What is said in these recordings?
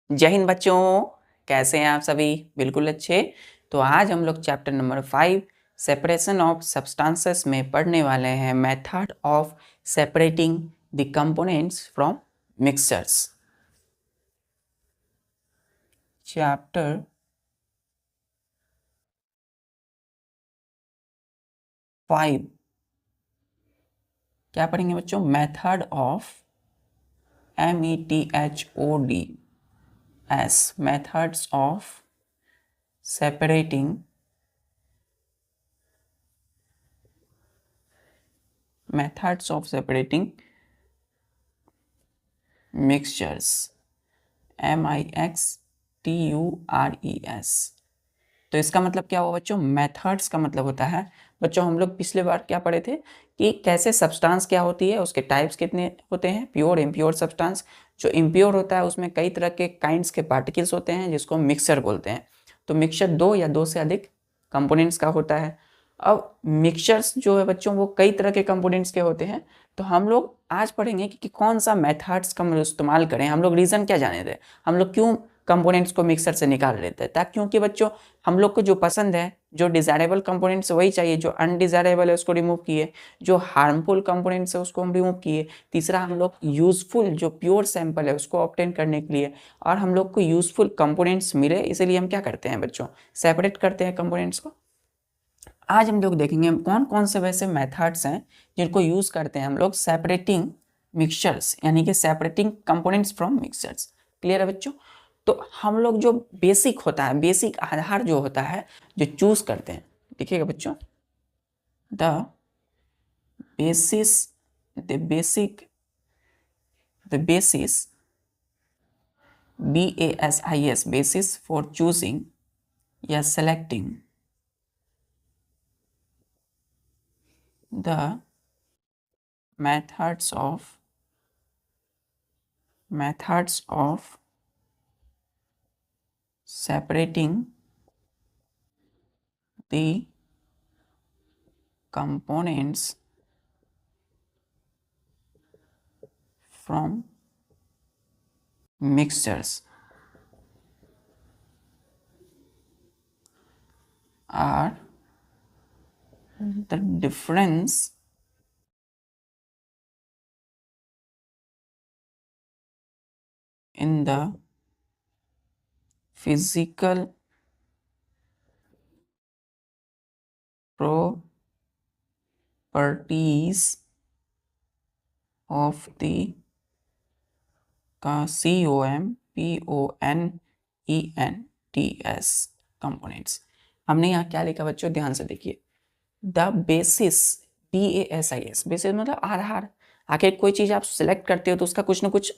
जय हिंद बच्चों, कैसे हैं आप सभी? बिल्कुल अच्छे। तो आज हम लोग chapter number 5 separation of substances में पढ़ने वाले हैं method of separating the components from mixtures. Chapter 5 क्या पढ़ेंगे बच्चों? Method of METHODS methods of separating mixtures MIXTURES। तो इसका मतलब क्या हुआ बच्चों? मेथड्स का मतलब होता है बच्चों, हम लोग पिछले बार क्या पढ़े थे कि कैसे सब्सटेंस क्या होती है, उसके टाइप्स कितने होते हैं, प्योर इम्प्योर सब्सटेंस। जो इम्प्योर होता है उसमें कई तरह के काइंड्स के पार्टिकल्स होते हैं जिसको मिक्सचर बोलते हैं। तो मिक्सचर दो या दो से अधिक कंपोनेंट्स का होता है। अब मिक्सचर्स जो है बच्चों वो कई तरह के कंपोनेंट्स के होते हैं। तो हम लोग आज पढ़ेंगे कि कौन सा मेथड्स का इस्तेमाल करें। हम लोग रीज़न क्या जाने थे, हम लोग क्यों कंपोनेंट्स को मिक्सर से निकाल लेते हैं, ताकि क्योंकि बच्चों हम लोग को जो पसंद है, जो डिज़ायरेबल कंपोनेंट्स वही चाहिए, जो अनडिज़ायरेबल है उसको रिमूव किए, जो हार्मफुल कंपोनेंट्स है उसको हम रिमूव किए। तीसरा, हम लोग यूज़फुल जो प्योर सैंपल है उसको ऑब्टेन करने के लिए, और हम लोग को यूज़फुल कंपोनेंट्स मिले इसलिए हम क्या करते हैं बच्चों? सेपरेट करते हैं कंपोनेंट्स को। आज हम लोग देखेंगे कौन कौन से वैसे मेथड्स हैं जिनको यूज़ करते हैं हम लोग सेपरेटिंग मिक्सचर्स, यानी कि separating components from mixtures. Clear है बच्चों? तो हम लोग जो बेसिक होता है, बेसिक आधार जो होता है, जो चूज करते हैं, देखिएगा बच्चों, the basis the basis BASIS basis for choosing या selecting the methods of separating the components from mixtures are the difference in the physical properties of the COMPONENTS components। हमने यहाँ क्या लिखा बच्चों? ध्यान से देखिए, द बेसिस BASIS, बेसिस मतलब आधार। आखिर कोई चीज़ आप सिलेक्ट करते हो तो उसका कुछ ना कुछ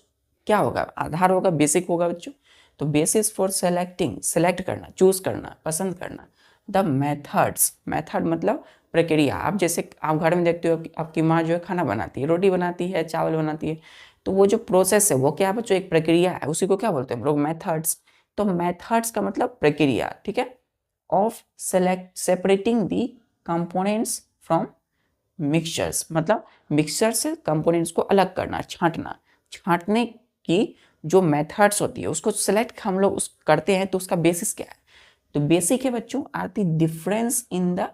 क्या होगा? आधार होगा, बेसिक होगा बच्चों। तो बेसिस फॉर सेलेक्टिंग, सेलेक्ट करना, चूज करना, पसंद करना। द मेथड्स, मेथड मतलब प्रक्रिया। आप जैसे आप घर में देखते हो कि आपकी माँ जो है खाना बनाती है, रोटी बनाती है, चावल बनाती है, तो वो जो प्रोसेस है वो क्या है बच्चों? एक प्रक्रिया है, उसी को क्या बोलते हैं हम लोग? मेथड्स। तो मेथड्स का मतलब प्रक्रिया, ठीक है, of separating the components from mixtures, मतलब मिक्सचर से कंपोनेंट्स को अलग करना, छांटना। छांटने की जो मेथड्स होती है उसको सिलेक्ट हम लोग उस करते हैं, तो उसका बेसिस क्या है? तो बेसिक है बच्चों, are the difference in the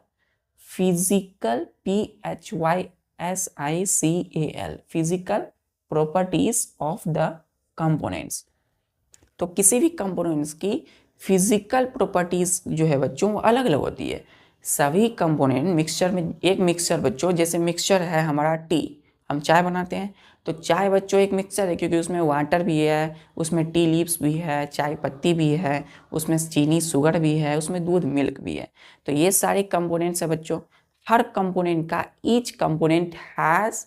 physical PHYSICAL physical properties of the components. तो किसी भी कंपोनेंट्स की फिजिकल प्रॉपर्टीज जो है बच्चों वो अलग अलग होती है। सभी कंपोनेंट मिक्सचर में, एक मिक्सचर बच्चों, जैसे मिक्सचर है हमारा टी, हम चाय बनाते हैं तो चाय बच्चों एक मिक्सचर है, क्योंकि उसमें वाटर भी है, उसमें टी लीव्स भी है, चाय पत्ती भी है, उसमें चीनी शुगर भी है, उसमें दूध मिल्क भी है। तो ये सारे कंपोनेंट्स है बच्चों। हर कंपोनेंट का, each component has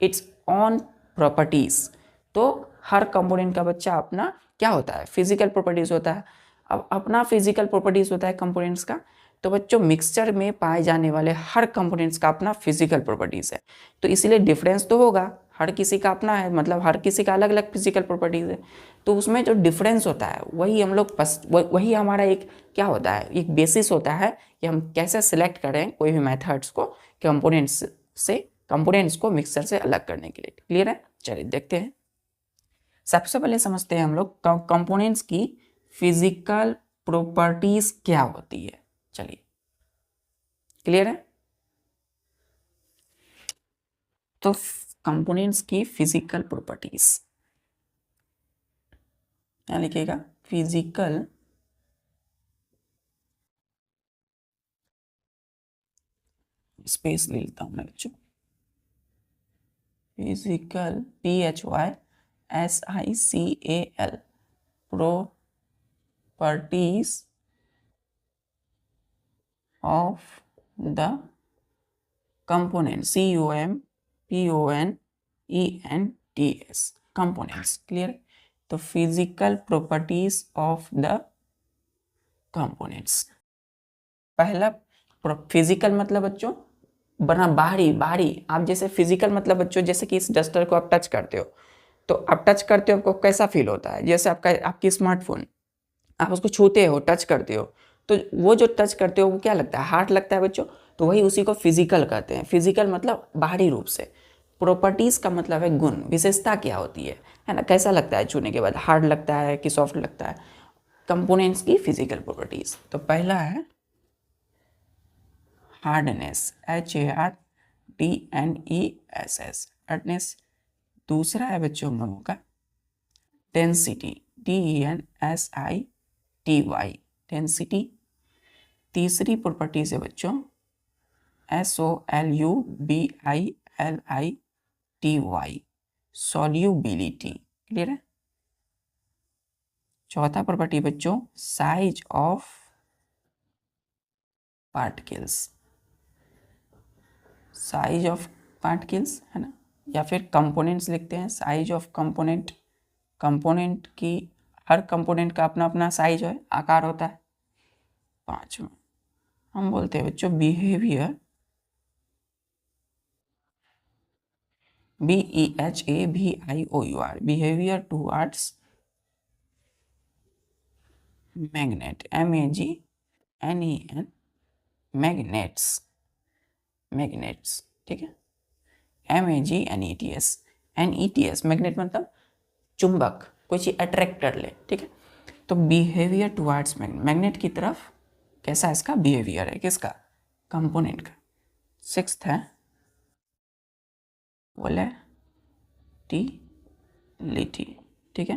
its on properties. तो हर कंपोनेंट का बच्चा अपना क्या होता है? फिजिकल प्रॉपर्टीज होता है। अब अपना फिजिकल प्रॉपर्टीज होता है कंपोनेंट्स का। तो बच्चों मिक्सचर में पाए जाने वाले हर कंपोनेंट्स का अपना फिजिकल प्रॉपर्टीज है। तो इसीलिए डिफरेंस तो होगा, हर किसी का अपना है, मतलब हर किसी का अलग अलग फिजिकल प्रॉपर्टीज है। तो उसमें जो डिफरेंस होता है वही हम लोग वही हमारा एक क्या होता है? एक बेसिस होता है कि हम कैसे सिलेक्ट करें कोई भी मेथड्स को कंपोनेंट्स से, कंपोनेंट्स को मिक्सचर से अलग करने के लिए। क्लियर है? चलिए देखते हैं। सबसे पहले समझते हैं हम लोग कंपोनेंट्स की फिजिकल प्रॉपर्टीज क्या होती है। चलिए, क्लियर है? तो कंपोनेंट्स की फिजिकल प्रॉपर्टीज क्या लिखिएगा? फिजिकल स्पेस ले लेता हूं मैं बच्चों। Physical PHYSICAL properties of the component COMPONENTS components. Clear? तो physical properties of the components. पहला फिजिकल मतलब बच्चों बना बाहरी। आप जैसे फिजिकल मतलब बच्चों जैसे कि इस डस्टर को आप टच करते हो, तो आप टच करते हो आपको कैसा फील होता है? जैसे आपकी स्मार्टफोन, आप उसको छूते हो, टच करते हो, तो वो जो टच करते हो वो क्या लगता है? हार्ड लगता है बच्चों। तो वही उसी को फिजिकल कहते हैं। फिजिकल मतलब बाहरी रूप से। प्रॉपर्टीज का मतलब है गुण, विशेषता क्या होती है ना? कैसा लगता है छूने के बाद? हार्ड लगता है कि सॉफ्ट लगता है? कंपोनेंट्स की फिजिकल प्रॉपर्टीज। तो पहला है हार्डनेस, HARDNESS, हार्डनेस। दूसरा है बच्चों हम लोगों का डेंसिटी, DENSITY, डेंसिटी। तीसरी प्रॉपर्टी है बच्चों SOLUBILITY, सॉल्यूबिलिटी। क्लियर है? चौथा प्रॉपर्टी बच्चों size of particles, size of particles है ना, या फिर कंपोनेंट्स लिखते हैं, साइज ऑफ कंपोनेंट। कंपोनेंट की हर कंपोनेंट का अपना अपना साइज है, आकार होता है। पांचवा हम बोलते हैं बच्चों behaviour, BEHAVIOUR, behaviour towards magnet, MAGNEN, magnets, magnets. ठीक है, MAGNETS, मैग्नेट मतलब चुंबक, कोई चीज अट्रैक्ट कर ले। ठीक है, तो बिहेवियर टुवर्ड्स मैग्नेट, मैग्नेट की तरफ कैसा इसका बिहेवियर है, किसका? कंपोनेंट का। सिक्स्थ है वोलेटिलिटी। ठीक है,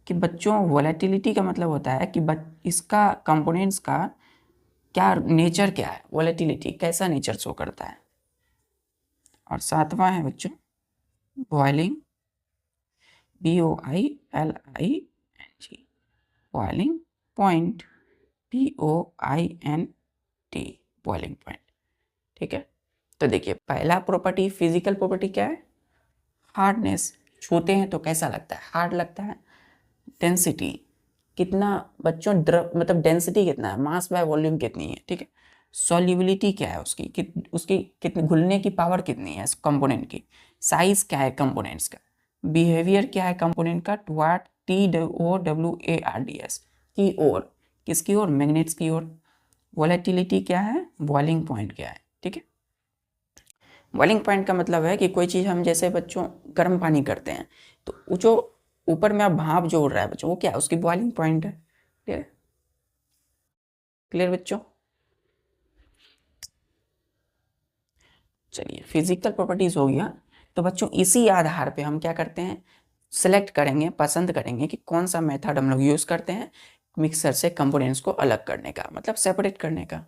कि बच्चों वोलेटिलिटी का मतलब होता है कि इसका कंपोनेंट्स का क्या नेचर, क्या है वोलेटिलिटी, कैसा नेचर शो करता है। और सातवां है बच्चों boiling, BOILING, boiling point, POINT, boiling point. ठीक है, तो देखिए पहला प्रॉपर्टी फिजिकल प्रॉपर्टी क्या है? हार्डनेस, छूते हैं तो कैसा लगता है? हार्ड लगता है। डेंसिटी, कितना बच्चों मतलब डेंसिटी कितना है, मास बाय वॉल्यूम कितनी है। ठीक है, सॉल्युबिलिटी क्या है उसकी, उसकी कितनी घुलने की पावर कितनी है कंपोनेंट की। साइज क्या है कंपोनेंट्स का। बिहेवियर क्या है कंपोनेंट का टुवर्ड, TOWARDS, की ओर, किसकी ओर? मैग्नेट्स की ओर। वोलेटिलिटी क्या है? बॉइलिंग पॉइंट क्या है। ठीक है, बॉइलिंग पॉइंट का मतलब है कि कोई चीज़ हम जैसे बच्चों गर्म पानी करते हैं, तो वो जो ऊपर में अब भाप जो उड़ रहा है बच्चों, वो क्या है? उसकी बॉइलिंग पॉइंट है। क्लियर? क्लियर बच्चों? चलिए, फिजिकल प्रॉपर्टीज हो गया। तो बच्चों इसी आधार पे हम क्या करते हैं, सेलेक्ट करेंगे, पसंद करेंगे कि कौन सा मेथड हम लोग यूज करते हैं मिक्सर से कंपोनेंट्स को अलग करने का, मतलब सेपरेट करने का।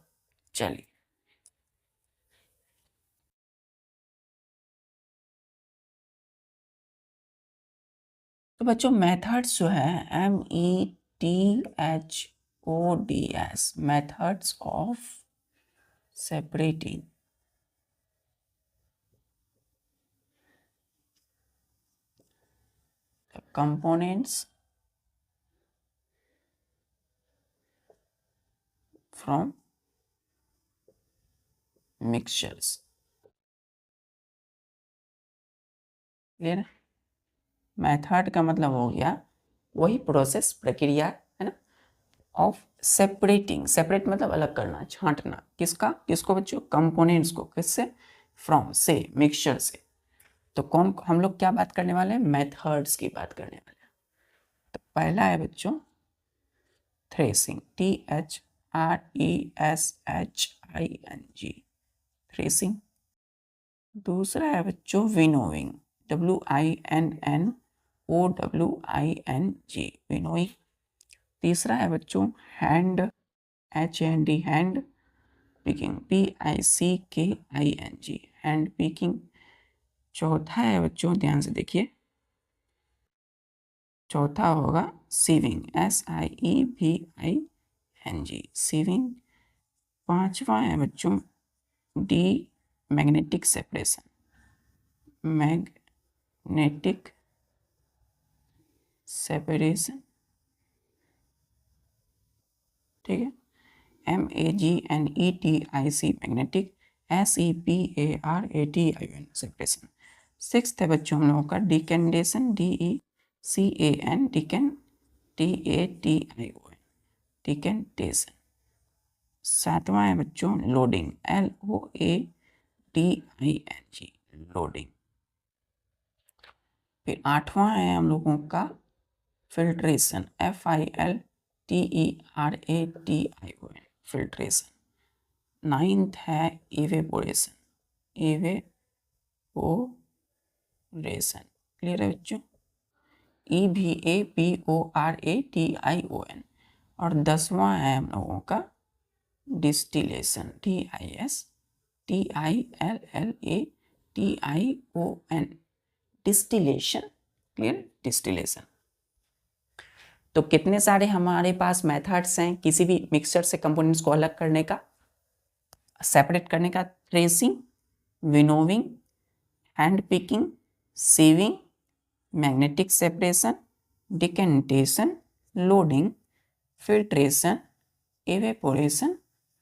चलिए, तो बच्चों मेथड्स जो है METHODS, methods of separating components from mixtures। Clear है? मेथड का मतलब हो गया वही प्रोसेस, प्रक्रिया है ना, ऑफ सेपरेटिंग, सेपरेट मतलब अलग करना, छांटना। किसका? किसको बच्चों? कंपोनेंट्स को। किससे? फ्रॉम से, मिक्सचर से। तो कौन हम लोग क्या बात करने वाले हैं, मेथड्स की बात करने वाले हैं। तो पहला है बच्चों थ्रेसिंग, THRESHING, थ्रेसिंग। दूसरा है बच्चों विनोइंग, WINNOWING, विनोइंग। तीसरा है बच्चों hand, HAND, hand picking, PICKING, hand picking. चौथा है बच्चों, ध्यान से देखिए, चौथा होगा सीविंग, SIEVING, सीविंग। पांचवा है बच्चों D magnetic separation, magnetic separation, ठीक है, MAGNETIC, magnetic, SEPARATION, separation. Sixth है बच्चों हम लोगों का डिकेंडेशन, DECAN, डिकेन, TATION, डिकेंडेशन। सातवां है बच्चों लोडिंग, LOADING, लोडिंग। फिर आठवां है हम लोगों का फिल्ट्रेशन, FILTERATION, फिल्ट्रेशन। नाइन्थ है इवेपोरेशन, इवेपोरेशन, क्लियर है बच्चों, EVAPORATION। और 10वां है हम लोगों का distillation, DISTILLATION, distillation, clear, distillation. तो कितने सारे हमारे पास मेथड्स हैं किसी भी मिक्सचर से कंपोनेंट्स को अलग करने का, सेपरेट करने का, threshing, winnowing, hand picking, sieving, magnetic separation, decantation, loading, filtration, evaporation,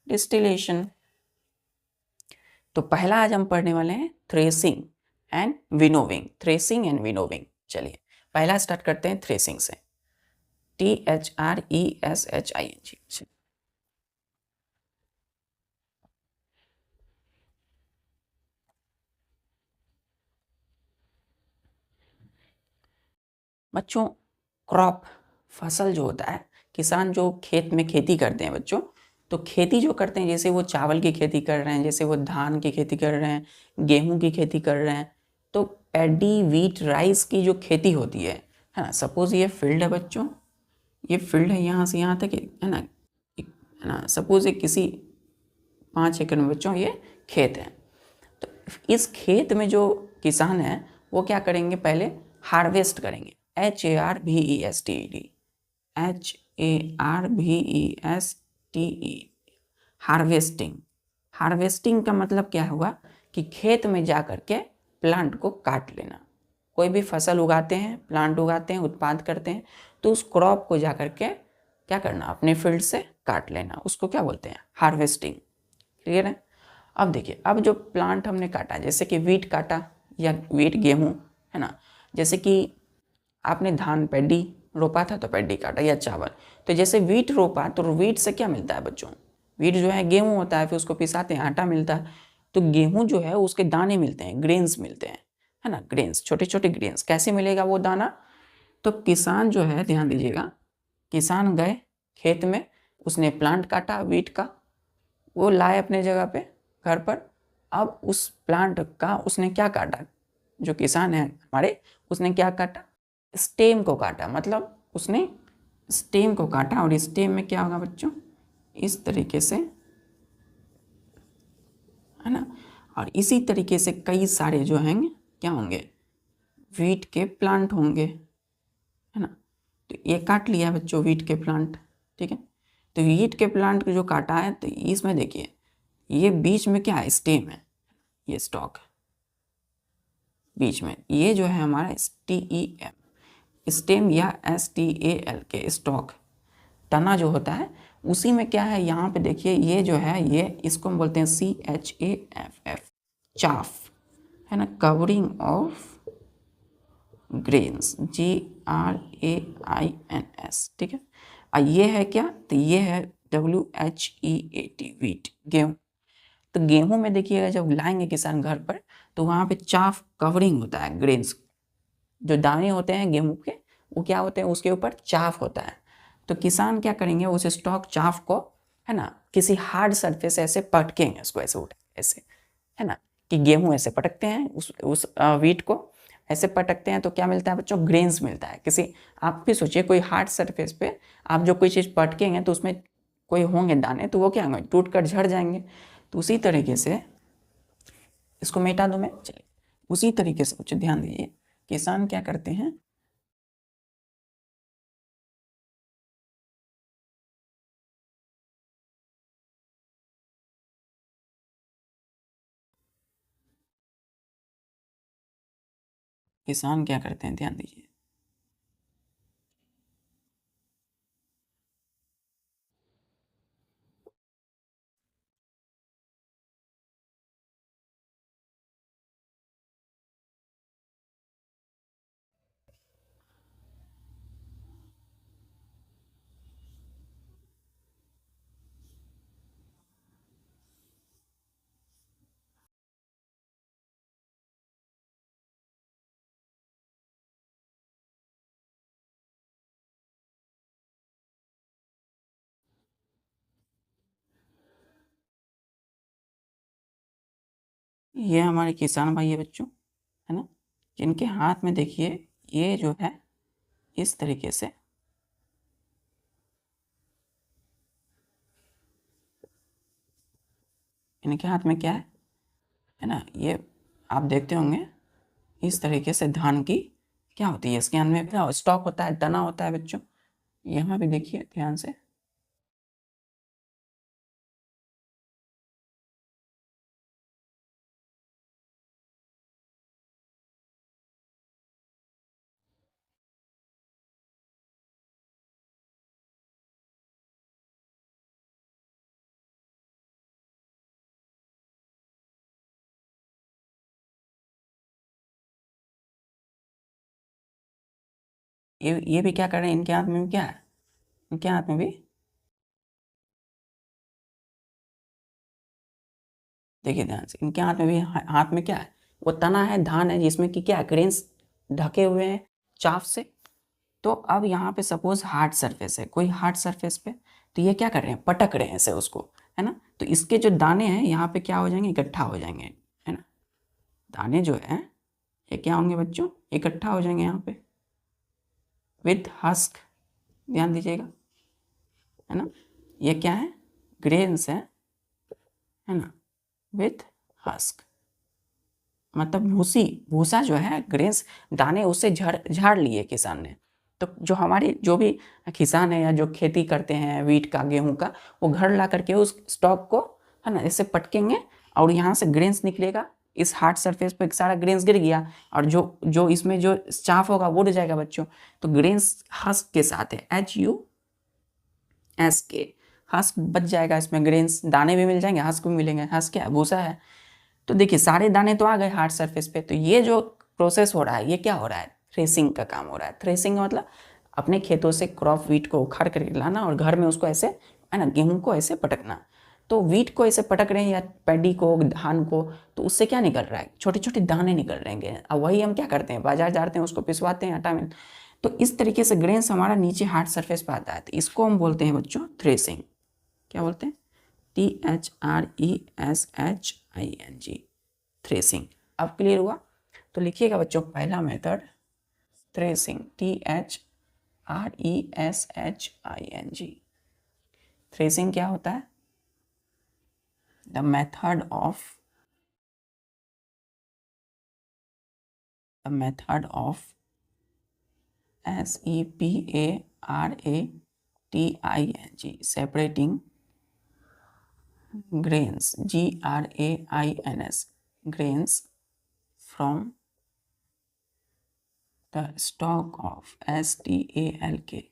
distillation. तो पहला आज हम पढ़ने वाले हैं threshing and winnowing, threshing and winnowing. चलिए पहला स्टार्ट करते हैं थ्रेसिंग से, THRESHING। बच्चों क्रॉप, फसल जो होता है, किसान जो खेत में खेती करते हैं बच्चों, तो खेती जो करते हैं, जैसे वो चावल की खेती कर रहे हैं, जैसे वो धान की खेती कर रहे हैं, गेहूं की खेती कर रहे हैं, तो पैडी, वीट, राइस की जो खेती होती है ना, सपोज ये फील्ड है बच्चों, ये फील्ड है यहाँ से यहाँ तक, है ना, सपोज ये किसी 5 एकड़ में बच्चों ये खेत है। तो इस खेत में जो किसान है वो क्या करेंगे, पहले हार्वेस्ट करेंगे, HARVESTED, HARVESTED, हार्वेस्टिंग। हार्वेस्टिंग का मतलब क्या हुआ कि खेत में जा कर के प्लांट को काट लेना। कोई भी फसल उगाते हैं, प्लांट उगाते हैं, उत्पाद करते हैं, तो उस क्रॉप को जा कर के क्या करना, अपने फील्ड से काट लेना, उसको क्या बोलते हैं, हार्वेस्टिंग, क्लियर है। अब देखिए, अब जो प्लांट हमने काटा, जैसे कि वीट काटा या वीट गेहूँ, है ना, जैसे कि आपने धान पैडी रोपा था तो पैडी काटा, या चावल, तो जैसे वीट रोपा तो वीट से क्या मिलता है बच्चों, वीट जो है गेहूँ होता है, फिर उसको पिसाते हैं, आटा मिलता है, तो गेहूँ जो है उसके दाने मिलते हैं, ग्रेन्स मिलते हैं, है ना, ग्रेन्स, छोटे छोटे ग्रेन्स। कैसे मिलेगा वो दाना, तो किसान जो है, ध्यान दीजिएगा, किसान गए खेत में, उसने प्लांट काटा वीट का, वो लाए अपने जगह पे घर पर। अब उस प्लांट का उसने क्या काटा, जो किसान है हमारे, उसने क्या काटा, स्टेम को काटा, मतलब उसने स्टेम को काटा, और स्टेम में क्या होगा बच्चों, इस तरीके से, है ना, और इसी तरीके से कई सारे जो हैं क्या होंगे, वीट के प्लांट होंगे, है ना। तो ये काट लिया बच्चों वीट के प्लांट, ठीक है। तो वीट के प्लांट जो काटा है, तो इसमें देखिए ये बीच में क्या है, स्टेम है, ये स्टॉक बीच में, ये जो है हमारा STEM, स्टेम या STAL के स्टॉक, तना जो होता है, उसी में क्या है, यहाँ पे देखिए ये जो है, ये इसको हम बोलते हैं CHAFF, चाफ, है ना, कवरिंग ऑफ ग्रेन्स, GRAINS, ठीक है। और ये है क्या, तो ये है WHEAT, वीट, गेहूँ। तो गेहूं में देखिएगा जब लाएंगे किसान घर पर तो वहाँ पे चाफ कवरिंग होता है, ग्रेन्स जो दाने होते हैं गेहूं के वो क्या होते हैं, उसके ऊपर चाफ होता है। तो किसान क्या करेंगे, उस स्टॉक चाफ को है ना किसी हार्ड सरफेस ऐसे पटकेंगे, उसको ऐसे उठा ऐसे, है ना, कि गेहूं ऐसे पटकते हैं उस वीट को ऐसे पटकते हैं तो क्या मिलता है बच्चों, ग्रेन्स मिलता है। किसी आप भी सोचिए कोई हार्ड सरफेस पे आप जो कोई चीज़ पटकेंगे तो उसमें कोई होंगे दाने, तो वो क्या होंगे, टूट कर झड़ जाएंगे। तो उसी तरीके से इसको मिटा दूं मैं, चलिए उसी तरीके से बच्चों ध्यान दीजिए, किसान क्या करते हैं, किसान क्या करते हैं ध्यान दीजिए, ये हमारे किसान भाई है बच्चों, है ना, जिनके हाथ में देखिए ये जो है इस तरीके से, इनके हाथ में क्या है ना, ये आप देखते होंगे इस तरीके से धान की क्या होती है, इसके हाथ में क्या स्टॉक होता है, तना होता है बच्चों। यहाँ भी देखिए ध्यान से, ये भी क्या कर रहे हैं, इनके हाथ में भी क्या है, इनके हाथ में भी देखिए ध्यान से, इनके हाथ में भी हाथ में क्या है, वो तना है, धान है, जिसमें कि क्या ग्रेन्स ढके हुए हैं चाफ से। तो अब यहाँ पे सपोज हार्ड सरफेस है, कोई हार्ड सरफेस पे, तो ये क्या कर रहे हैं, पटक रहे हैं ऐसे उसको, है ना, तो इसके जो दाने हैं यहाँ पे क्या हो जाएंगे, इकट्ठा हो जाएंगे, है ना, दाने जो है ये क्या होंगे बच्चों, इकट्ठा हो जाएंगे यहाँ पे विथ हस्क, ध्यान दीजिएगा, है ना, ये क्या है, ग्रेन्स है ना, विथ हस्क, मतलब भूसी, भूसा जो है ग्रेन्स दाने उससे झाड़ लिए किसान ने। तो जो हमारे जो भी किसान है या जो खेती करते हैं वीट का गेहूं का, वो घर ला करके उस स्टॉक को है ना ऐसे पटकेंगे और यहाँ से ग्रेन्स निकलेगा, इस हार्ड सरफेस पे सारा ग्रेन्स गिर गया और जो जो इसमें जो चाफ होगा वो उड़ जाएगा बच्चों। तो ग्रेन्स हस्क के साथ है, HUSK, हस्क बच जाएगा, इसमें ग्रेन्स दाने भी मिल जाएंगे, हस्क भी मिलेंगे, हस्क क्या है, भूसा है। तो देखिए सारे दाने तो आ गए हार्ड सरफेस पे, तो ये जो प्रोसेस हो रहा है ये क्या हो रहा है, थ्रेसिंग का काम हो रहा है। थ्रेसिंग का मतलब अपने खेतों से क्रॉप वीट को उखाड़ करके लाना और घर में उसको ऐसे है ना गेहूं को ऐसे पटकना। तो वीट को ऐसे पटक रहे हैं या पैडी को, धान को, तो उससे क्या निकल रहा है, छोटे छोटे दाने निकल रहे हैं। अब वही हम क्या करते हैं, बाजार जाते हैं, उसको पिसवाते हैं आटा में। तो इस तरीके से ग्रेन्स हमारा नीचे हार्ड सरफेस पे आता है, तो इसको हम बोलते हैं बच्चों थ्रेसिंग। क्या बोलते हैं, THRESHING, थ्रेसिंग। अब क्लियर हुआ, तो लिखिएगा बच्चों पहला मेथड थ्रेसिंग, THRESHING। थ्रेसिंग क्या होता है, the method of SEPARATING, separating grains, GRAINS, grains from the stalk of STALK,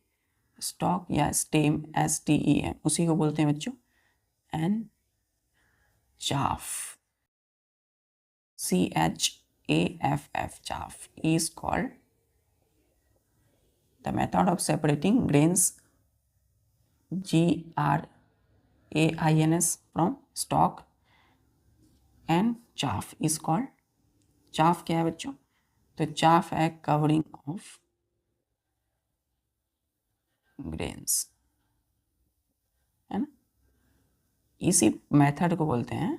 stalk या स्टेम STEM, उसी को बोलते हैं बच्चों and chaff, CHAFF, chaff is called the method of separating grains, GRAINS, from stalk and chaff is called, chaff क्या है बच्चों, तो चाफ है कवरिंग ऑफ ग्रेन्स, है ना। इसी मेथड को बोलते हैं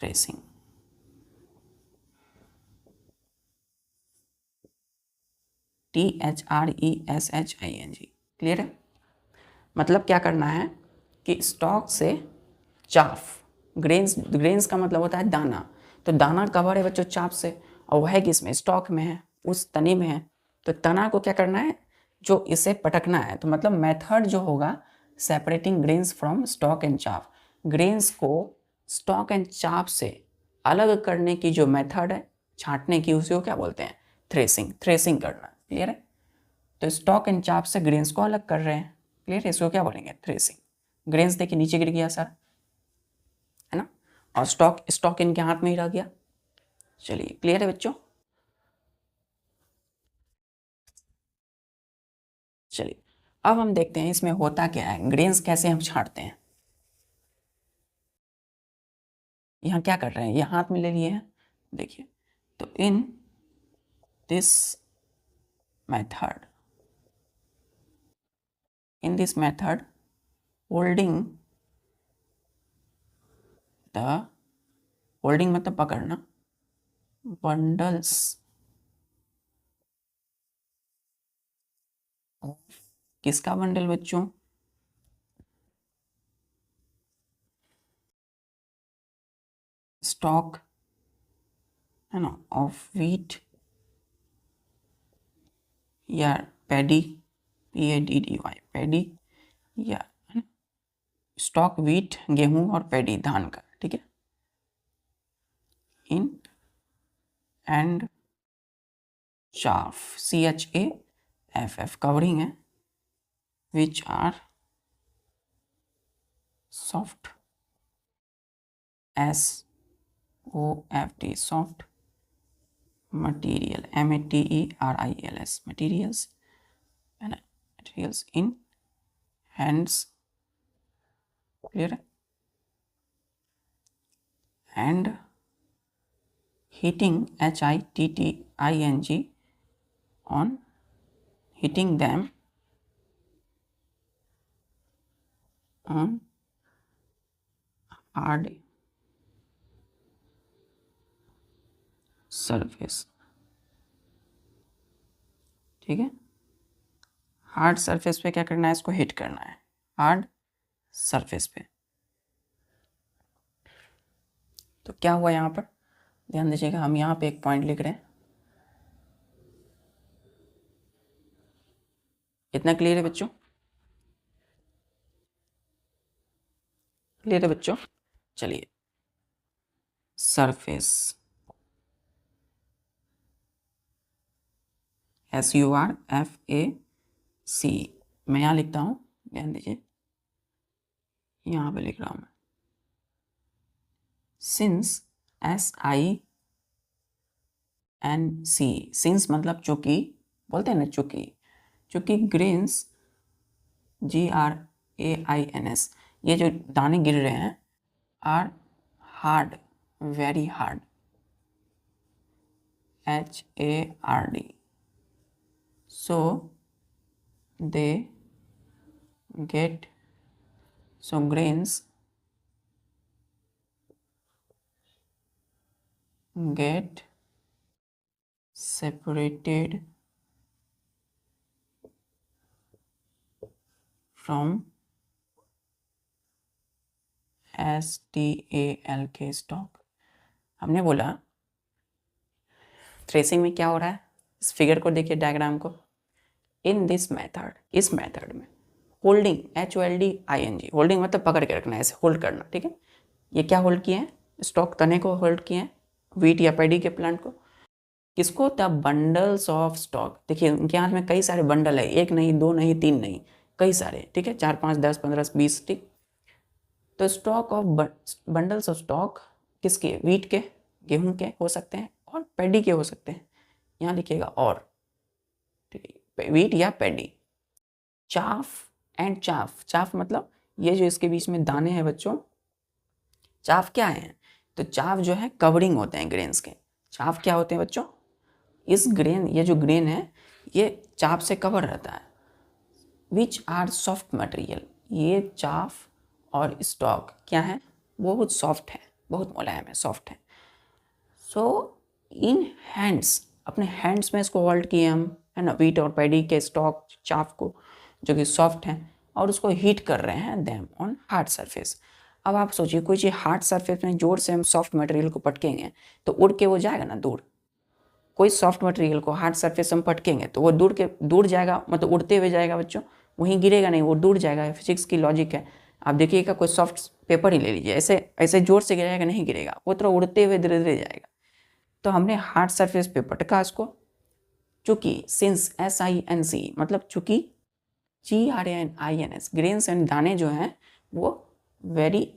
थ्रेसिंग। THRESHING, क्लियर है। मतलब क्या करना है कि स्टॉक से चाफ, ग्रेन्स का मतलब होता है दाना, तो दाना कवर है बच्चों चाफ से, और वह किस में, स्टॉक में है, उस तने में है। तो तना को क्या करना है, जो इसे पटकना है। तो मतलब मेथड जो होगा separating grains from stock and chaff, grains को स्टॉक एंड चाफ से अलग करने की जो मेथड है छांटने की, उसे क्या बोलते हैं, थ्रेसिंग करना, क्लियर है। तो स्टॉक एंड चाफ से ग्रेन्स को अलग कर रहे हैं, क्लियर है, इसको क्या बोलेंगे, थ्रेसिंग। ग्रेन्स देखिए नीचे गिर गया सर, है ना, और स्टॉक इनके हाथ में ही रह गया। चलिए क्लियर है बच्चों। चलिए अब हम देखते हैं इसमें होता क्या है, ग्रेन्स कैसे हम छांटते हैं। यहाँ क्या कर रहे हैं, ये हाथ में ले लिए हैं, देखिए, तो इन दिस मेथड, होल्डिंग मतलब पकड़ना, बंडल्स ऑफ, किसका बंडल बच्चों, स्टॉक, है ना, ऑफ व्हीट या पैडी, PADDY पैडी, या स्टॉक व्हीट गेहूं और पैडी धान का, ठीक है, in and chaff CHAFF covering है, which are soft SOFT soft material MATERIALS materials, है ना, मटीरियल्स इन हैंड्स, क्लियर है, and heating HITTING on hitting them on hard surface, ठीक है, हार्ड सरफेस पे क्या करना है, इसको हिट करना है हार्ड सरफेस पे। तो क्या हुआ यहाँ पर, ध्यान दीजिएगा, हम यहाँ पे एक पॉइंट लिख रहे हैं, इतना क्लियर है बच्चों, क्लियर है बच्चों। चलिए सरफेस SURFAC, मैं यहाँ लिखता हूँ, ध्यान दीजिए, यहाँ पे लिख रहा हूँ मैं, सिंस SINC, सिंस मतलब चूंकि, बोलते हैं ना चूंकि, चूंकि ग्रेन्स GRAINS, ये जो दाने गिर रहे हैं, are hard, very hard, HARD, so they get, so grains get separated from STALK stock. हमने बोला थ्रेसिंग में क्या हो रहा है, इस फिगर को देखिए, डायग्राम को, इन दिस मेथड, इस मेथड में होल्डिंग HOLDING, होल्डिंग मतलब पकड़ के रखना है, ऐसे होल्ड करना, ठीक है, ये क्या होल्ड किए हैं, स्टॉक तने को होल्ड किए हैं, व्हीट या पैडी के प्लांट को, किसको, द बंडल्स ऑफ स्टॉक। देखिए उनके हाथ में कई सारे बंडल है, एक नहीं, दो नहीं, तीन नहीं, कई सारे, ठीक है, 4 5 10 15 20, ठीक। तो stock of bundles of stock किसके, व्हीट के, गेहूं के हो सकते हैं, और पैडी के हो सकते हैं, यहाँ लिखिएगा और, ठीक है, व्हीट या paddy. Chaff and chaff, chaff मतलब ये जो इसके बीच में दाने हैं बच्चों, चाफ क्या है? तो चाफ जो है कवरिंग होते हैं ग्रेन्स के। चाफ क्या होते हैं बच्चों? इस ग्रेन, ये जो ग्रेन है ये चाफ से कवर रहता है। विच आर सॉफ्ट मटेरियल, ये चाफ और स्टॉक क्या है? बहुत सॉफ्ट है, बहुत मुलायम है, सॉफ्ट है। सो इन हैंड्स, अपने हैंड्स में इसको होल्ड किए हम, है ना, व्हीट और पैडी के स्टॉक, चाफ को, जो कि सॉफ्ट हैं, और उसको हीट कर रहे हैं देम ऑन हार्ड सरफेस। अब आप सोचिए कोई चीज़ हार्ड सरफेस में जोर से हम सॉफ्ट मटेरियल को पटकेंगे तो उड़ के वो जाएगा ना दूर। कोई सॉफ्ट मटेरियल को हार्ड सरफेस हम पटकेंगे तो वो दूर जाएगा, मतलब उड़ते हुए जाएगा बच्चों, वहीं गिरेगा नहीं, वो दूर जाएगा। फिजिक्स की लॉजिक है। आप देखिएगा कोई सॉफ्ट पेपर ही ले लीजिए, ऐसे ऐसे जोर से गिराएगा नहीं गिरेगा, वो थोड़ा उड़ते हुए धीरे धीरे जाएगा। तो हमने हार्ड सरफेस पे पटका इसको, चूंकि सिंस SINC मतलब चूंकि GRANINS, ग्रेन्स एंड दाने जो हैं वो वेरी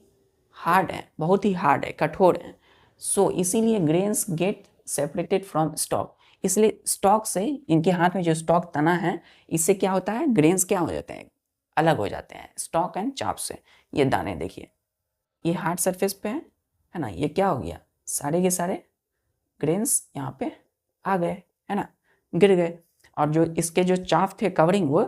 हार्ड है, बहुत ही हार्ड है, कठोर है। सो इसीलिए grains get separated from stock. इसलिए स्टॉक से, इनके हाथ में जो स्टॉक तना है, इससे क्या होता है, ग्रेन्स क्या हो जाते हैं, अलग हो जाते हैं स्टॉक एंड चाप से। ये दाने देखिए, ये हार्ड सरफेस पे है ना, ये क्या हो गया, सारे के सारे ग्रेन्स यहाँ पे आ गए, है ना, गिर गए। और जो इसके जो चाफ थे कवरिंग, वो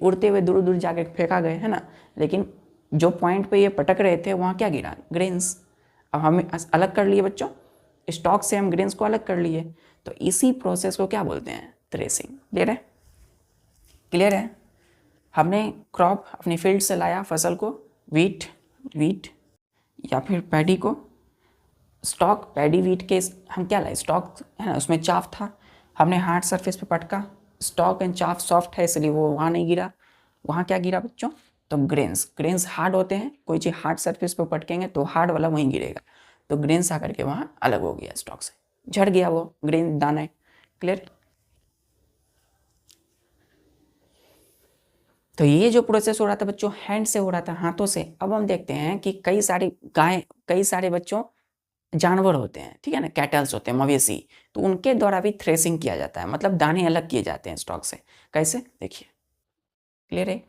उड़ते हुए दूर दूर जाके फेंका गए, है ना। लेकिन जो पॉइंट पे ये पटक रहे थे वहाँ क्या गिरा, ग्रेन्स। अब हमें अलग कर लिए बच्चों, स्टॉक से हम ग्रेन्स को अलग कर लिए। तो इसी प्रोसेस को क्या बोलते हैं, थ्रेसिंग। क्लियर है? क्लियर है? हमने क्रॉप अपनी फील्ड से लाया, फसल को, वीट या फिर पैडी को, स्टॉक, पैडी वीट के हम क्या लाए, स्टॉक है ना, उसमें चाफ था, हमने हार्ड सरफेस पे पटका, स्टॉक एंड चाफ सॉफ्ट है इसलिए वो वहाँ नहीं गिरा। वहाँ क्या गिरा बच्चों, तो ग्रेन्स हार्ड होते हैं, कोई चीज़ हार्ड सरफेस पे पटकेंगे तो हार्ड वाला वहीं गिरेगा। तो ग्रेन्स आकर के वहाँ अलग हो गया, स्टॉक से झड़ गया वो ग्रेन दाना। क्लियर? तो ये जो प्रोसेस हो रहा था बच्चों हैंड से हो रहा था, हाथों से। अब हम देखते हैं कि कई सारे बच्चों जानवर होते हैं, ठीक है ना, कैटल्स होते हैं, मवेशी, तो उनके द्वारा भी थ्रेसिंग किया जाता है, मतलब दाने अलग किए जाते हैं स्टॉक से। कैसे, देखिए। क्लियर है?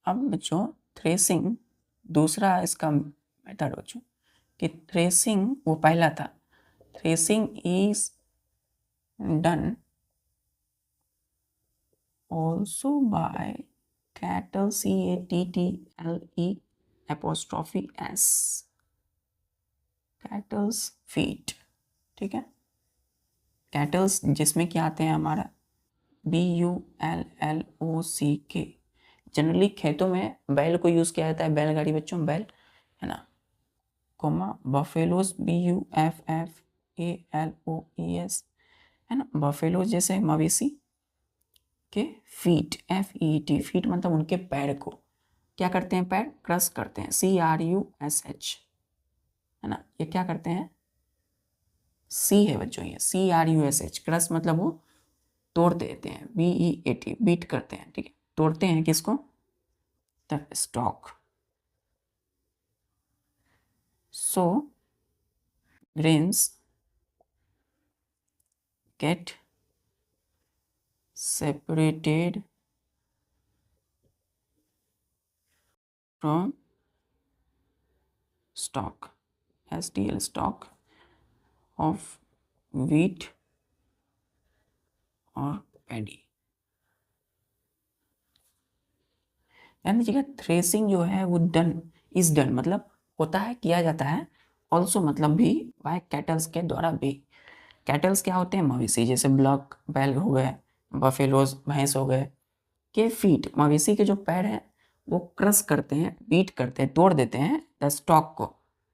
अब बच्चों थ्रेसिंग, दूसरा इसका मेथड बच्चों, कि थ्रेसिंग वो पहला था, threshing is done also by cattle, CATTLE'(s), kettles feet. ठीक है, कैटल्स जिसमें क्या आते हैं हमारा BULLOCK। जनरली खेतों में बैल को यूज़ किया जाता है, बैलगाड़ी बच्चों, बैल, है ना, कोमा बफेलोज BUFFALOES, है ना, बफेलोज जैसे मवेशी के फीट, FEET, फीट मतलब उनके पैर को क्या करते हैं, पैर क्रश करते हैं, CRUSH, है ना, ये क्या करते हैं, सी है बच्चों, ये CRUSH, क्रश मतलब वो तोड़ देते हैं, BEAT, बीट करते हैं, ठीक है, तोड़ते हैं किसको, the stalk. So grains get separated from stock, STL, stock of wheat और पैडी। यानी देखिएगा थ्रेसिंग जो है वो इज डन मतलब होता है, किया जाता है, ऑल्सो मतलब भी बाय कैटल्स के द्वारा भी। कैटल्स क्या होते हैं, मवेशी, जैसे ब्लॉक बैल हो गए, बफेलोज भैंस हो गए, के फीट, मवेशी के जो पैर हैं वो क्रश करते हैं, बीट करते हैं, तोड़ देते हैं द स्टॉक को,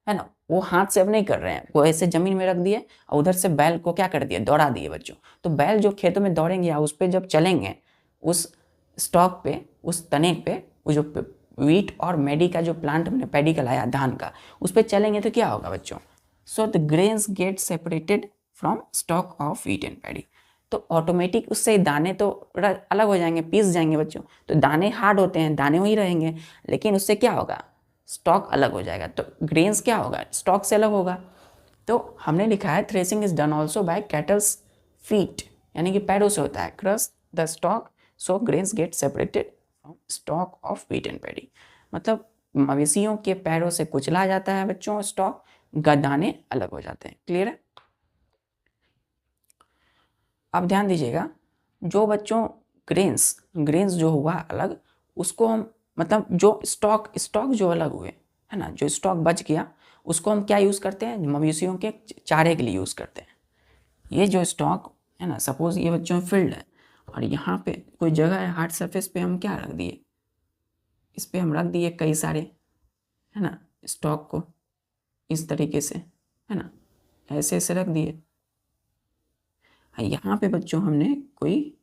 है ना। वो हाथ से अब नहीं कर रहे हैं, वो ऐसे जमीन में रख दिए और उधर से बैल को क्या कर दिए, दौड़ा दिए बच्चों। तो बैल जो खेतों में दौड़ेंगे या उस पर जब चलेंगे, उस स्टॉक पे, उस तने पे, वो जो वीट और मैडी का जो प्लांट हमने पैडी का लाया धान का, उस पर चलेंगे तो क्या होगा बच्चों, so the grains get separated from stalk of wheat and paddy. तो ऑटोमेटिक उससे दाने तो अलग हो जाएंगे, पीस जाएंगे बच्चों। तो दाने हार्ड होते हैं, दाने वही रहेंगे, लेकिन उससे क्या होगा, स्टॉक अलग हो जाएगा। तो ग्रेन्स क्या होगा, स्टॉक से अलग होगा। तो हमने लिखा है threshing is done also by cattles feet, यानी कि पैरों से होता है। Crush the stalk so grains get separated from stalk of wheat and paddy, मतलब मवेशियों के पैरों से कुचला जाता है बच्चों स्टॉक, दाने अलग हो जाते हैं। क्लियर है? अब ध्यान दीजिएगा, जो बच्चों ग्रेन्स जो हुआ अलग, उसको हम मतलब जो स्टॉक जो अलग हुए है ना, जो स्टॉक बच गया, उसको हम क्या यूज़ करते हैं, मवेशियों के चारे के लिए यूज़ करते हैं। ये जो स्टॉक है ना, सपोज ये बच्चों फील्ड है और यहाँ पे कोई जगह है, हार्ड सरफेस पे हम क्या रख दिए, इस पे हम रख दिए कई सारे, है ना, स्टॉक को इस तरीके से, है ना, ऐसे ऐसे रख दिए। यहाँ पे बच्चों हमने कोई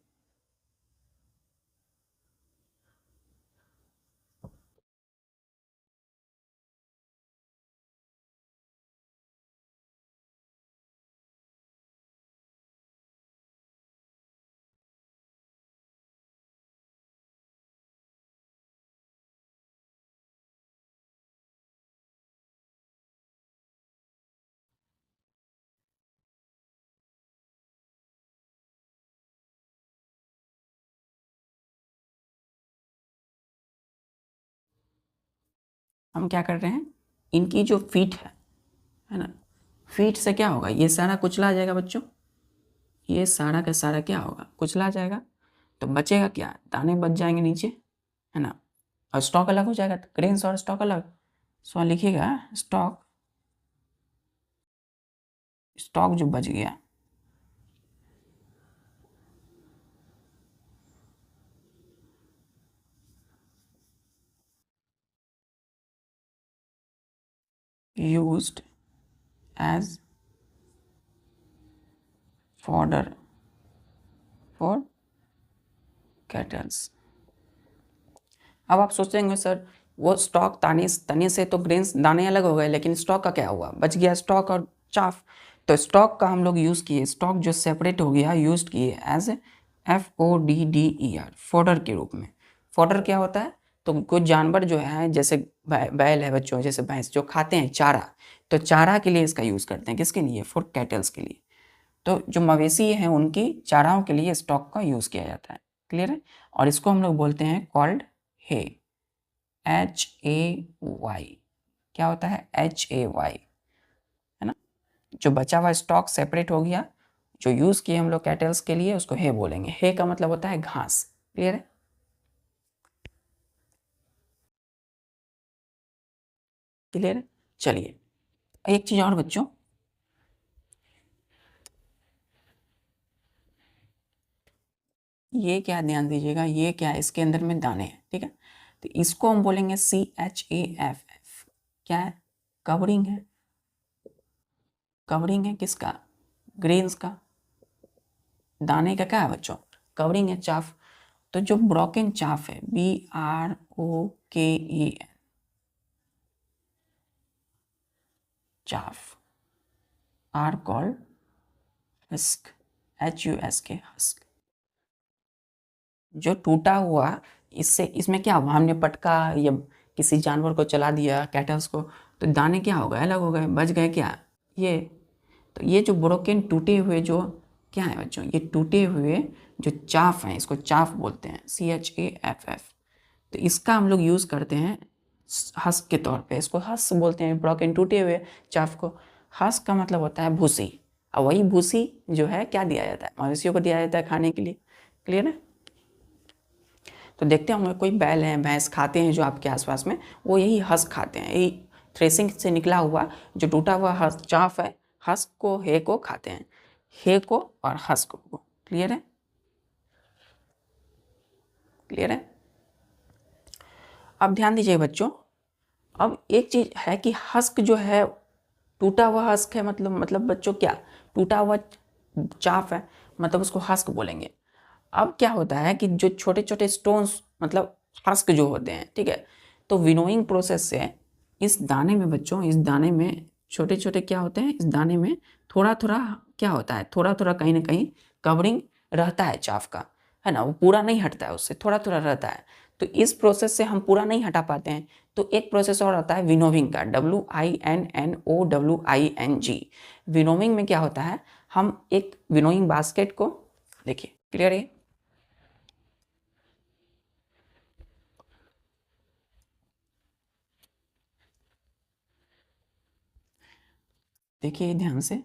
हम क्या कर रहे हैं, इनकी जो फीट है ना, फीट से क्या होगा, ये सारा कुचला जाएगा बच्चों, ये सारा का सारा क्या होगा, कुचला जाएगा। तो बचेगा क्या, दाने बच जाएंगे नीचे, है ना, और स्टॉक अलग हो जाएगा, ग्रेन्स और स्टॉक अलग। सो लिखिएगा स्टॉक जो बच गया, used as fodder for kettles. अब आप सोचेंगे सर वो स्टॉक तने से तो ग्रेन्स दाने अलग हो गए, लेकिन स्टॉक का क्या हुआ, बच गया स्टॉक और चाफ। तो स्टॉक का हम लोग यूज़ किए, स्टॉक जो सेपरेट हो गया यूज़ किए एज FODDER, फॉडर के रूप में। फॉडर क्या होता है, तो कुछ जानवर जो है जैसे बैल है बच्चों, जैसे भैंस जो खाते हैं चारा, तो चारा के लिए इसका यूज़ करते हैं, किसके लिए, फॉर कैटल्स के लिए। तो जो मवेशी हैं उनकी चाराओं के लिए स्टॉक का यूज़ किया जाता है। क्लियर है? और इसको हम लोग बोलते हैं कॉल्ड हे, HAY। क्या होता है, HAY, है ना। जो बचा हुआ स्टॉक सेपरेट हो गया, जो यूज़ किए हम लोग कैटल्स के लिए, उसको हे बोलेंगे। हे का मतलब होता है घास। क्लियर है? क्लियर है? चलिए एक चीज़ और बच्चों, ये क्या ध्यान दीजिएगा, ये क्या है, इसके अंदर में दाने हैं, ठीक है। तो इसको हम बोलेंगे CHAFF। क्या है, कवरिंग है। कवरिंग है किसका, ग्रेन्स का, दाने का क्या है बच्चों, कवरिंग है, चाफ। तो जो ब्रोकन चाफ है, BROKEN, chaff, are called husk, HUSK, husk. जो टूटा हुआ, इससे इसमें क्या हुआ, हमने पटका या किसी जानवर को चला दिया, कैटल्स को, तो दाने क्या हो गए, अलग हो गए, बच गए क्या, ये। तो ये जो ब्रोकन टूटे हुए जो क्या है बच्चों, ये टूटे हुए जो चाफ हैं, इसको चाफ बोलते हैं, CHAFF। तो इसका हम लोग यूज़ करते हैं हस्क के तौर पे, इसको हस्क बोलते हैं, ब्रोकन टूटे हुए चाफ को। हस्क का मतलब होता है भूसी, और वही भूसी जो है क्या दिया जाता है, मवेशियों को दिया जाता है खाने के लिए। क्लियर है? तो देखते होंगे कोई बैल हैं, भैंस खाते हैं जो आपके आसपास में, वो यही हस्क खाते हैं, यही थ्रेसिंग से निकला हुआ जो टूटा हुआ हस्क चाफ है, हस्क को, हे को खाते हैं, हे को और हस्क को। क्लियर है? क्लियर है? अब ध्यान दीजिए बच्चों, अब एक चीज़ है कि हस्क जो है, टूटा हुआ हस्क है, मतलब बच्चों क्या, टूटा हुआ चाफ है, मतलब उसको हस्क बोलेंगे। अब क्या होता है कि जो छोटे छोटे स्टोन्स, मतलब हस्क जो होते हैं, ठीक है, तो विनोइंग प्रोसेस से इस दाने में बच्चों, इस दाने में छोटे छोटे क्या होते हैं, इस दाने में थोड़ा थोड़ा क्या होता है, थोड़ा थोड़ा कहीं ना कहीं कवरिंग रहता है चाफ का, है ना, वो पूरा नहीं हटता है, उससे थोड़ा थोड़ा रहता है। तो इस प्रोसेस से हम पूरा नहीं हटा पाते हैं, तो एक प्रोसेस और आता है विनोविंग का, WINNOWING। विनोविंग में क्या होता है, हम एक विनोइंग बास्केट को, देखिए क्लियर है, देखिए ध्यान से,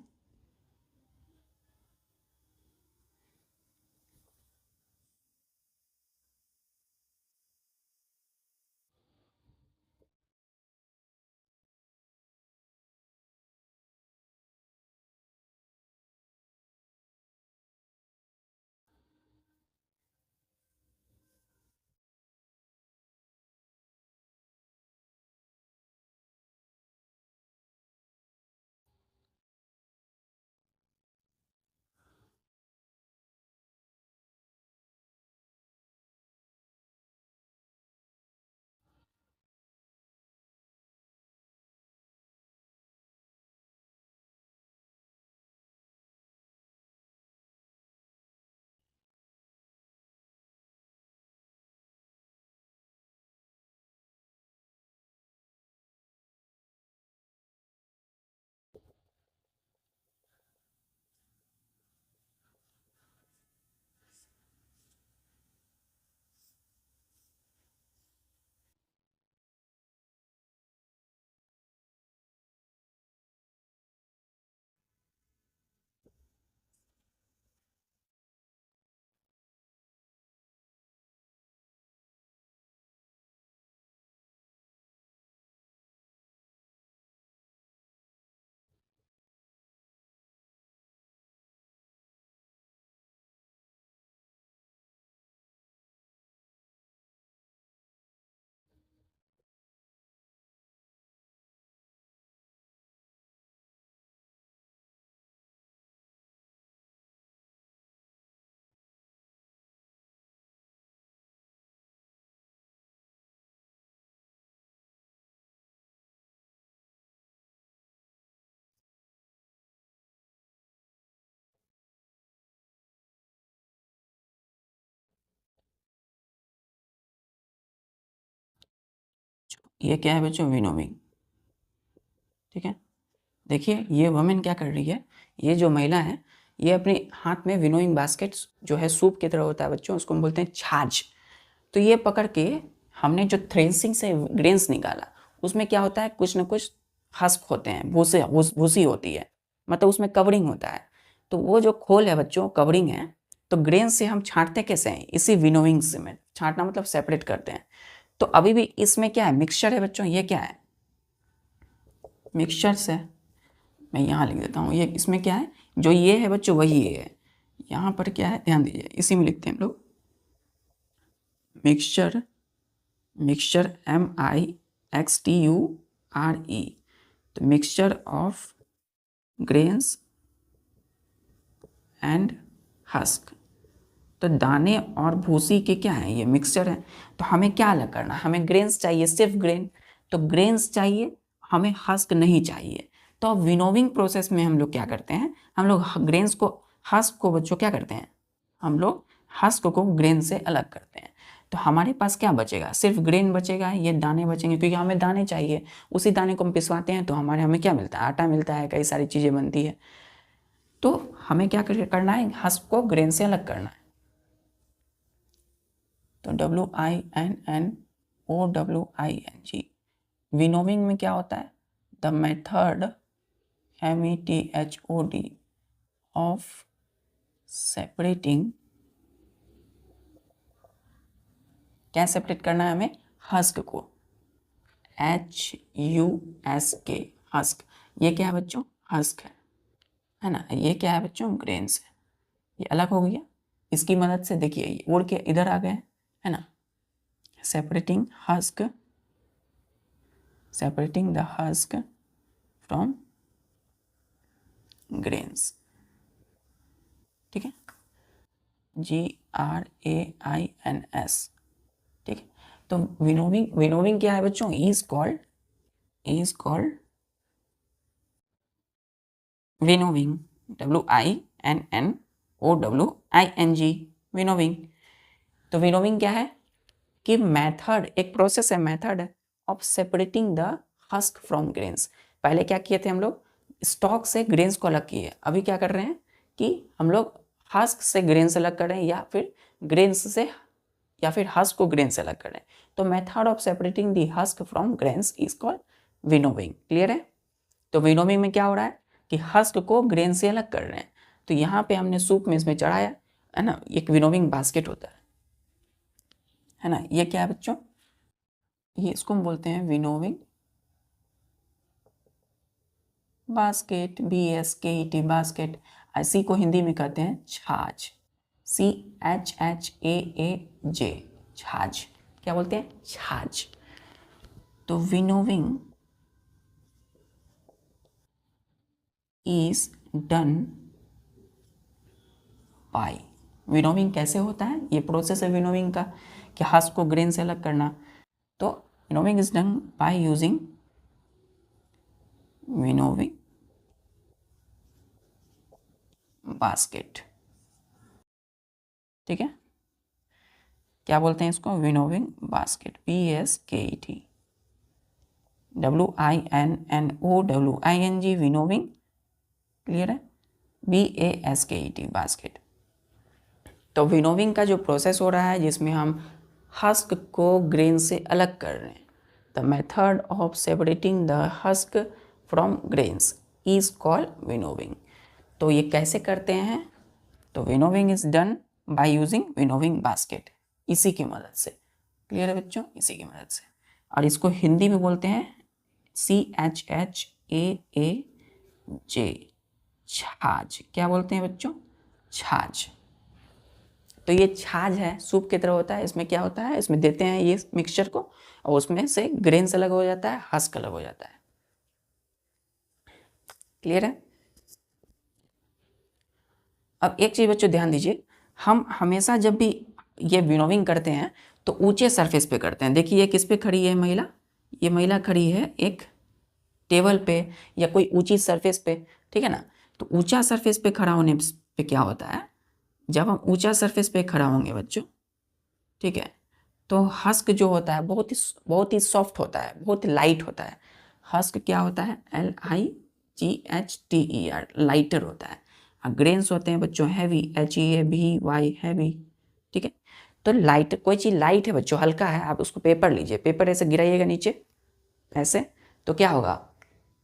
ये क्या है बच्चों, विनोविंग। ठीक है, देखिए ये वुमेन क्या कर रही है, ये जो महिला है, ये अपने हाथ में विनोइंग बास्केट जो है सूप की तरह होता है बच्चों, उसको हम बोलते हैं छाछ। तो ये पकड़ के हमने जो थ्रेसिंग से ग्रेन्स निकाला, उसमें क्या होता है, कुछ ना कुछ हस्क होते हैं, भूसी होती है, मतलब उसमें कवरिंग होता है। तो वो जो खोल है बच्चों, कवरिंग है, तो ग्रेन से हम छांटते कैसे हैं, इसी विनोइंग से में छांटना मतलब सेपरेट करते हैं। तो अभी भी इसमें क्या है, मिक्सचर है बच्चों, ये क्या है, मिक्सचर से मैं यहाँ लिख देता हूँ, ये इसमें क्या है, जो ये है बच्चों वही ये है, यहाँ पर क्या है ध्यान दीजिए, इसी में लिखते हैं हम लोग मिक्सचर, मिक्सचर MIXTURE, तो mixture of grains and husk. तो दाने और भूसी के क्या है, ये मिक्सचर है। तो हमें क्या अलग करना है, हमें ग्रेन्स चाहिए, सिर्फ ग्रेन, तो ग्रेन्स चाहिए, हमें हस्क नहीं चाहिए। तो अब विनोविंग प्रोसेस में हम लोग क्या करते हैं, हम लोग ग्रेन्स को, हस्क को बच्चों क्या करते हैं, हम लोग हस्क को ग्रेन से अलग करते हैं। तो हमारे पास क्या बचेगा, सिर्फ ग्रेन बचेगा, ये दाने बचेंगे, क्योंकि हमें दाने चाहिए, उसी दाने को हम पिसवाते हैं तो हमें क्या मिलता है, आटा मिलता है, कई सारी चीज़ें बनती है। तो हमें क्या करना है, हस्क को ग्रेन से अलग करना है। तो WINNOWING, विनोविंग में क्या होता है, the method METHOD of separating, क्या सेपरेट करना है हमें, हस्क को, HUSK, हस्क। ये क्या है बच्चों, हस्क है ना, ये क्या है बच्चों, ग्रेन्स है। ये अलग हो गया, इसकी मदद से देखिए ये उड़ के इधर आ गए, है ना, separating husk, separating the husk from grains. ठीक है, GRAINS। ठीक है, तो विनोविंग, विनोविंग क्या है बच्चों, is called winnowing, WINNOWING, winnowing. तो विनोविंग क्या है, कि मेथड, एक प्रोसेस है, method of separating the husk from grains. पहले क्या किए थे हम लोग, स्टॉक से ग्रेन्स को अलग किए, अभी क्या कर रहे हैं कि हम लोग हस्क से ग्रेन्स अलग कर रहे हैं, या फिर ग्रेन्स से, या फिर हस्क को ग्रेन से अलग कर रहे हैं। तो method of separating the husk from grains is called winnowing. Clear है? तो विनोविंग में क्या हो रहा है कि हस्क को ग्रेन से अलग कर रहे हैं। तो यहाँ पे हमने सूप में इसमें चढ़ाया है ना, एक विनोविंग बास्केट होता है ना। ये क्या है बच्चों, ये इसको हम बोलते हैं विनोविंग बास्केट, BASKET बास्केट। इसी को हिंदी में कहते हैं छाछ, CHHAAJ, छाछ। क्या बोलते हैं? छाछ। तो winnowing is done by, winnowing कैसे होता है, ये प्रोसेस है विनोविंग का कि हस्क को ग्रेन से अलग करना। तो winnowing is done by using winnowing basket. ठीक है, क्या बोलते हैं इसको? Winnowing basket, BASKET, WINNOWING, winnowing. Clear है? BASKET basket. तो विनोविंग का जो प्रोसेस हो रहा है जिसमें हम हस्क को ग्रेन से अलग कर रहे हैं, the method of separating the husk from grains is called winnowing. तो ये कैसे करते हैं? तो winnowing is done by using winnowing basket, इसी की मदद से। क्लियर है बच्चों? इसी की मदद से। और इसको हिंदी में बोलते हैं CHHAAJ, छाछ। क्या बोलते हैं बच्चों? छाछ। तो ये छाछ है, सूप की तरह होता है। इसमें क्या होता है, इसमें देते हैं ये मिक्सचर को, और उसमें से ग्रेन्स अलग हो जाता है, हस्क अलग हो जाता है। क्लियर है? अब एक चीज बच्चों ध्यान दीजिए, हम हमेशा जब भी ये विनोविंग करते हैं तो ऊंचे सरफेस पे करते हैं। देखिए किस पे खड़ी है महिला, ये महिला खड़ी है एक टेबल पे या कोई ऊंची सरफेस पे, ठीक है ना। तो ऊंचा सरफेस पे खड़ा होने पे क्या होता है, जब हम ऊंचा सरफेस पे खड़ा होंगे बच्चों, ठीक है, तो हस्क जो होता है बहुत ही सॉफ्ट होता है, बहुत ही लाइट होता है। हस्क क्या होता है? LIGHTER, लाइटर होता है। और ग्रेन्स होते हैं बच्चों हैवी, HEAVY, हैवी। ठीक है, तो लाइट, कोई चीज़ लाइट है बच्चों, हल्का है, आप उसको पेपर लीजिए, पेपर ऐसे गिराइएगा नीचे ऐसे, तो क्या होगा,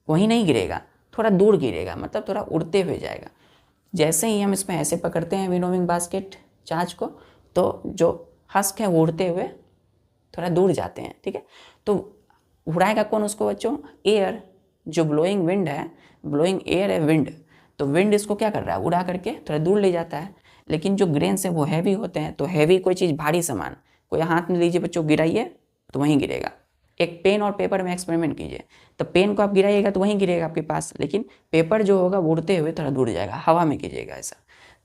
वहीं नहीं गिरेगा, थोड़ा दूर गिरेगा, मतलब थोड़ा उड़ते हुए जाएगा। जैसे ही हम इसमें ऐसे पकड़ते हैं विनोविंग बास्केट छाछ को, तो जो हस्क है वो उड़ते हुए थोड़ा दूर जाते हैं। ठीक है, तो उड़ाएगा कौन उसको बच्चों? एयर, जो ब्लोइंग विंड है, ब्लोइंग एयर है विंड, तो विंड इसको क्या कर रहा है, उड़ा करके थोड़ा दूर ले जाता है। लेकिन जो ग्रेन्स है वो हैवी होते हैं, तो हैवी कोई चीज़, भारी सामान, कोई हाथ में लीजिए बच्चों, गिराइए तो वहीं गिरेगा। एक पेन और पेपर में एक्सपेरिमेंट कीजिए, तो पेन को आप गिराइएगा तो वहीं गिरेगा आपके पास, लेकिन पेपर जो होगा वो उड़ते हुए थोड़ा दूर जाएगा, हवा में कीजिएगा ऐसा।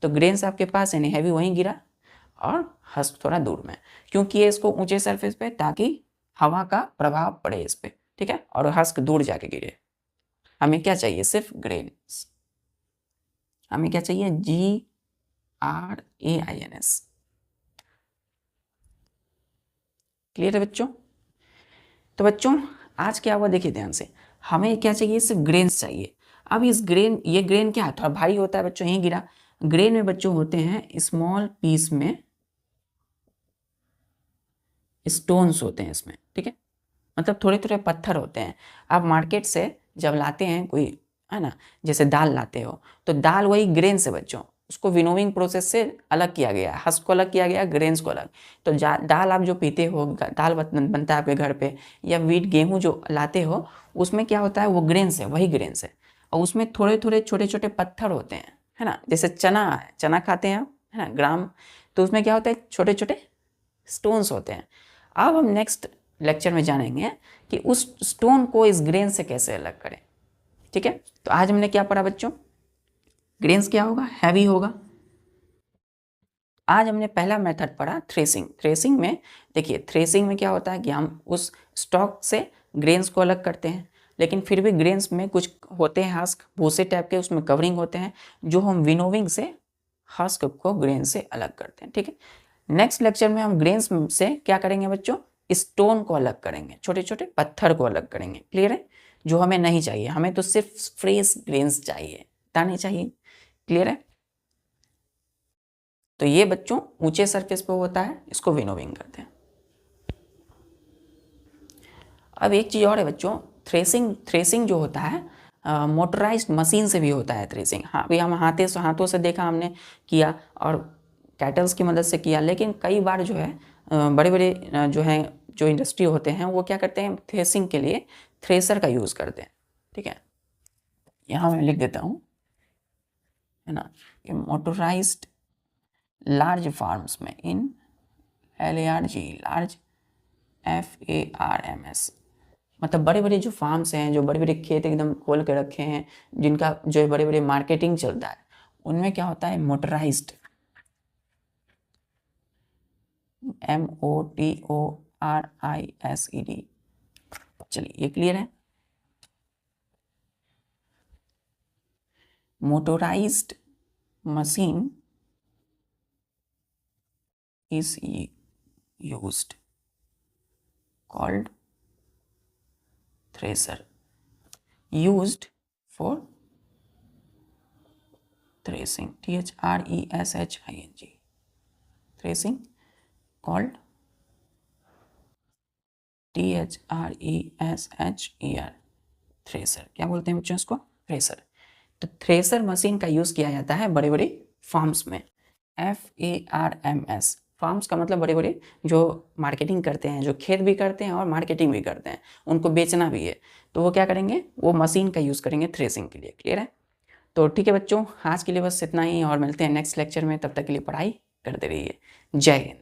तो ग्रेन्स आपके पास है नहीं, हैवी वहीं गिरा, और हस्क थोड़ा दूर में, क्योंकि ये इसको ऊंचे सरफेस पे, ताकि हवा का प्रभाव पड़े इस पे। ठीक है, और हस्क दूर जाके गिरे। हमें क्या चाहिए? सिर्फ ग्रेन्स। हमें क्या चाहिए? GRAINS। क्लियर है बच्चों? तो बच्चों आज क्या हुआ, देखिए ध्यान से, हमें क्या चाहिए? सिर्फ ग्रेन्स चाहिए। अब इस ग्रेन, ये ग्रेन क्या है, थोड़ा भारी होता है बच्चों, यहीं गिरा। ग्रेन में बच्चों होते हैं स्मॉल पीस में स्टोन्स होते हैं इसमें। ठीक है, मतलब थोड़े थोड़े पत्थर होते हैं। आप मार्केट से जब लाते हैं कोई, है ना, जैसे दाल लाते हो, तो दाल वही ग्रेन से बच्चों, उसको विनोविंग प्रोसेस से अलग किया गया, हस्क को अलग किया गया, ग्रेन्स को अलग। तो दाल आप जो पीते हो, दाल बनता है आपके घर पे, या वीट गेहूँ जो लाते हो, उसमें क्या होता है, वो ग्रेन्स है, वही ग्रेन्स है, और उसमें थोड़े थोड़े छोटे छोटे पत्थर होते हैं, है ना। जैसे चना है, चना खाते हैं आप, है ना, ग्राम, तो उसमें क्या होता है, छोटे छोटे स्टोन्स होते हैं। अब हम नेक्स्ट लेक्चर में जानेंगे कि उस स्टोन को इस ग्रेन से कैसे अलग करें। ठीक है, तो आज हमने क्या पढ़ा बच्चों? ग्रेन्स क्या होगा? हैवी होगा। आज हमने पहला मेथड पढ़ा थ्रेसिंग। थ्रेसिंग में देखिए, थ्रेसिंग में क्या होता है कि हम उस स्टॉक से ग्रेन्स को अलग करते हैं, लेकिन फिर भी ग्रेन्स में कुछ होते हैं हस्क, भूसे टाइप के, उसमें कवरिंग होते हैं, जो हम विनोविंग से हस्क को ग्रेन से अलग करते हैं। ठीक है, नेक्स्ट लेक्चर में हम ग्रेन्स से क्या करेंगे बच्चों, स्टोन को अलग करेंगे, छोटे छोटे पत्थर को अलग करेंगे। क्लियर है? जो हमें नहीं चाहिए, हमें तो सिर्फ फ्रेश ग्रेन्स चाहिए, दाने चाहिए। क्लियर है? तो ये बच्चों ऊंचे सरफेस पे होता है, इसको विनोविंग कहते हैं। अब एक चीज़ और है बच्चों, थ्रेसिंग जो होता है मोटराइज्ड मशीन से भी होता है थ्रेसिंग। हाँ, अभी हम हाथों से देखा हमने किया और कैटल्स की मदद से किया, लेकिन कई बार जो है बड़े बड़े जो इंडस्ट्री होते हैं वो क्या करते हैं, थ्रेसिंग के लिए थ्रेसर का यूज़ करते हैं। ठीक है, यहाँ मैं लिख देता हूँ, है ना, कि मोटराइज्ड लार्ज फार्म्स में, इन LARG, लार्ज FARMS, मतलब बड़े बड़े जो फार्म्स हैं, जो बड़े बड़े खेत एकदम खोल के रखे हैं, जिनका जो है बड़े बड़े मार्केटिंग चलता है, उनमें क्या होता है, मोटराइज्ड, MOTORISED। चलिए, ये क्लियर है? Motorised machine is used called thresher, used for threshing, THRESHING, threshing called THRESHER, thresher. क्या बोलते हैं बच्चों इसको? थ्रेसर। तो थ्रेसर मशीन का यूज़ किया जाता है बड़े बड़े फार्म्स में, FARMS। फार्म्स का मतलब बड़े बड़े जो मार्केटिंग करते हैं, जो खेत भी करते हैं और मार्केटिंग भी करते हैं, उनको बेचना भी है, तो वो क्या करेंगे, वो मशीन का यूज़ करेंगे थ्रेसिंग के लिए। क्लियर है? तो ठीक है बच्चों, आज के लिए बस इतना ही, और मिलते हैं नेक्स्ट लेक्चर में। तब तक के लिए पढ़ाई करते रहिए। जय हिंद।